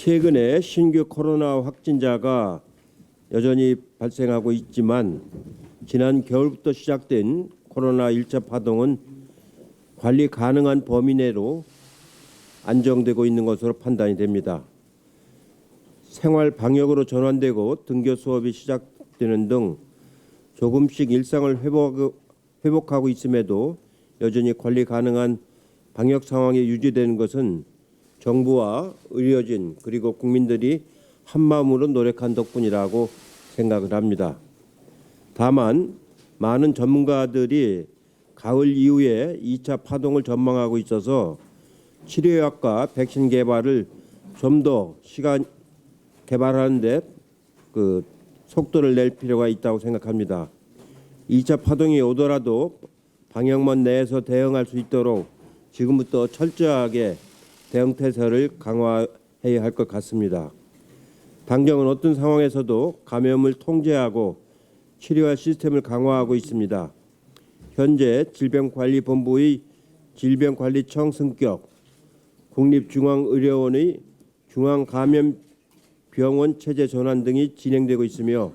최근에 신규 코로나 확진자가 여전히 발생하고 있지만 지난 겨울부터 시작된 코로나 1차 파동은 관리 가능한 범위 내로 안정되고 있는 것으로 판단이 됩니다. 생활 방역으로 전환되고 등교 수업이 시작되는 등 조금씩 일상을 회복하고 있음에도 여전히 관리 가능한 방역 상황이 유지되는 것은 정부와 의료진 그리고 국민들이 한마음으로 노력한 덕분이라고 생각을 합니다. 다만 많은 전문가들이 가을 이후에 2차 파동을 전망하고 있어서 치료약과 백신 개발을 좀 더 시간 개발하는 데 속도를 낼 필요가 있다고 생각합니다. 2차 파동이 오더라도 방역망 내에서 대응할 수 있도록 지금부터 철저하게 대응 태세를 강화해야 할 것 같습니다. 당정은 어떤 상황에서도 감염을 통제하고 치료할 시스템을 강화하고 있습니다. 현재 질병관리본부의 질병관리청 승격, 국립중앙의료원의 중앙감염병원 체제 전환 등이 진행되고 있으며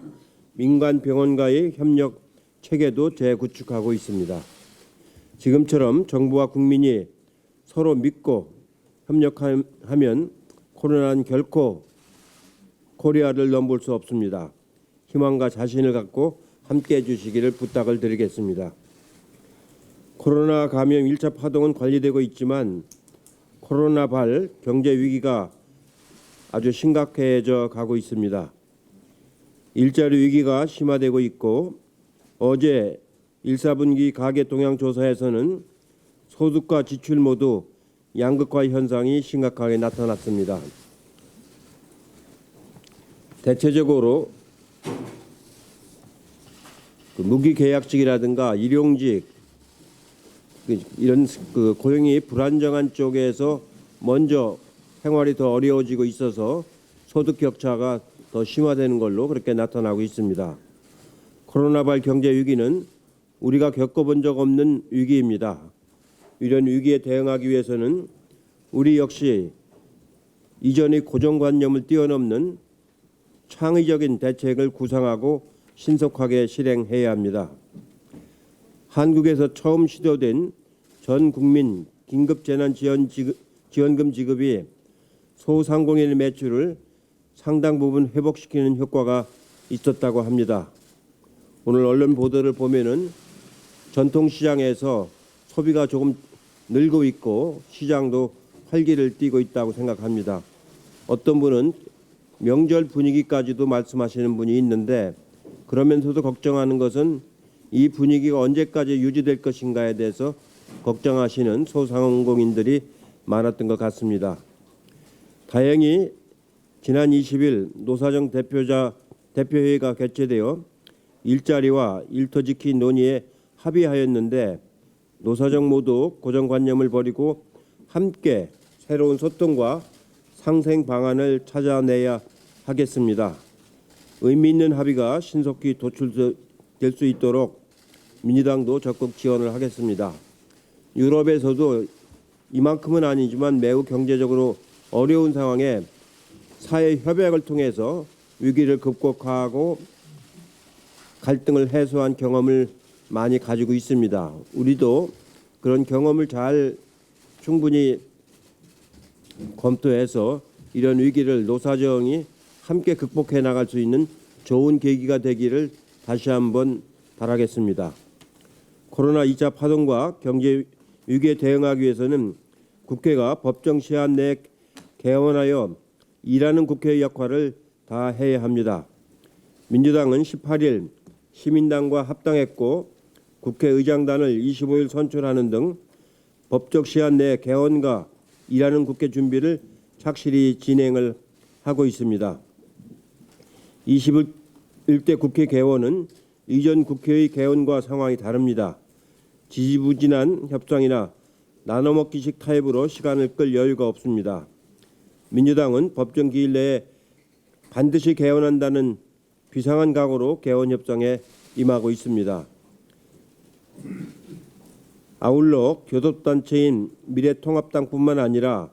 민간병원과의 협력 체계도 재구축하고 있습니다. 지금처럼 정부와 국민이 서로 믿고 협력하면 코로나는 결코 코리아를 넘볼 수 없습니다. 희망과 자신을 갖고 함께해 주시기를 부탁을 드리겠습니다. 코로나 감염 1차 파동은 관리되고 있지만 코로나발 경제 위기가 아주 심각해져 가고 있습니다. 일자리 위기가 심화되고 있고 어제 1, 4분기 가계 동향 조사에서는 소득과 지출 모두 양극화 현상이 심각하게 나타났습니다. 대체적으로 무기계약직이라든가 일용직 이런 고용이 불안정한 쪽에서 먼저 생활이 더 어려워지고 있어서 소득 격차가 더 심화되는 걸로 그렇게 나타나고 있습니다. 코로나발 경제 위기는 우리가 겪어본 적 없는 위기입니다. 이런 위기에 대응하기 위해서는 우리 역시 이전의 고정관념을 뛰어넘는 창의적인 대책을 구상하고 신속하게 실행해야 합니다. 한국에서 처음 시도된 전 국민 긴급재난지원금 지급이 소상공인 매출을 상당 부분 회복시키는 효과가 있었다고 합니다. 오늘 언론 보도를 보면은 전통시장에서 소비가 조금 늘고 있고 시장도 활기를 띠고 있다고 생각합니다. 어떤 분은 명절 분위기까지도 말씀하시는 분이 있는데 그러면서도 걱정하는 것은 이 분위기가 언제까지 유지될 것인가에 대해서 걱정하시는 소상공인들이 많았던 것 같습니다. 다행히 지난 20일 노사정 대표회의가 개최되어 일자리와 일터 지키 논의에 합의하였는데 노사정 모두 고정관념을 버리고 함께 새로운 소통과 상생 방안을 찾아내야 하겠습니다. 의미 있는 합의가 신속히 도출될 수 있도록 민주당도 적극 지원을 하겠습니다. 유럽에서도 이만큼은 아니지만 매우 경제적으로 어려운 상황에 사회 협약을 통해서 위기를 극복하고 갈등을 해소한 경험을 많이 가지고 있습니다. 우리도 그런 경험을 충분히 검토해서 이런 위기를 노사정이 함께 극복해 나갈 수 있는 좋은 계기가 되기를 다시 한번 바라겠습니다. 코로나 2차 파동과 경제 위기에 대응하기 위해서는 국회가 법정 시한 내에 개원하여 일하는 국회의 역할을 다해야 합니다. 민주당은 18일 시민당과 합당했고 국회의장단을 25일 선출하는 등 법적 시한 내에 개원과 일하는 국회 준비를 착실히 진행을 하고 있습니다. 21대 국회 개원은 이전 국회의 개원과 상황이 다릅니다. 지지부진한 협상이나 나눠먹기식 타협으로 시간을 끌 여유가 없습니다. 민주당은 법정 기일 내에 반드시 개원한다는 비상한 각오로 개원 협상에 임하고 있습니다. 아울러 교섭단체인 미래통합당뿐만 아니라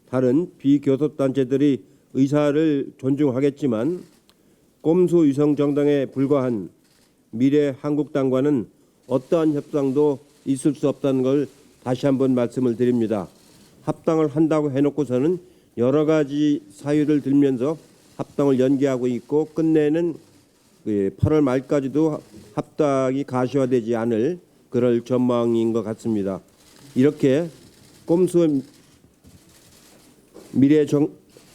다른 비교섭단체들의 의사를 존중하겠지만 꼼수 위성 정당에 불과한 미래 한국당과는 어떠한 협상도 있을 수 없다는 걸 다시 한번 말씀을 드립니다. 합당을 한다고 해놓고서는 여러 가지 사유를 들면서 합당을 연기하고 있고 끝내는 8월 말까지도 합당이 가시화되지 않을 그럴 전망인 것 같습니다. 이렇게 꼼수 미래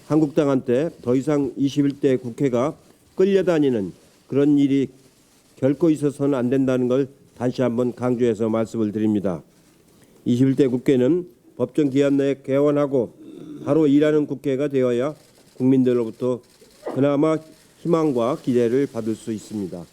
한국당한테 더 이상 21대 국회가 끌려다니는 그런 일이 결코 있어서는 안 된다는 걸 다시 한번 강조해서 말씀을 드립니다. 21대 국회는 법정 기한 내에 개원하고 바로 일하는 국회가 되어야 국민들로부터 그나마 희망과 기대를 받을 수 있습니다.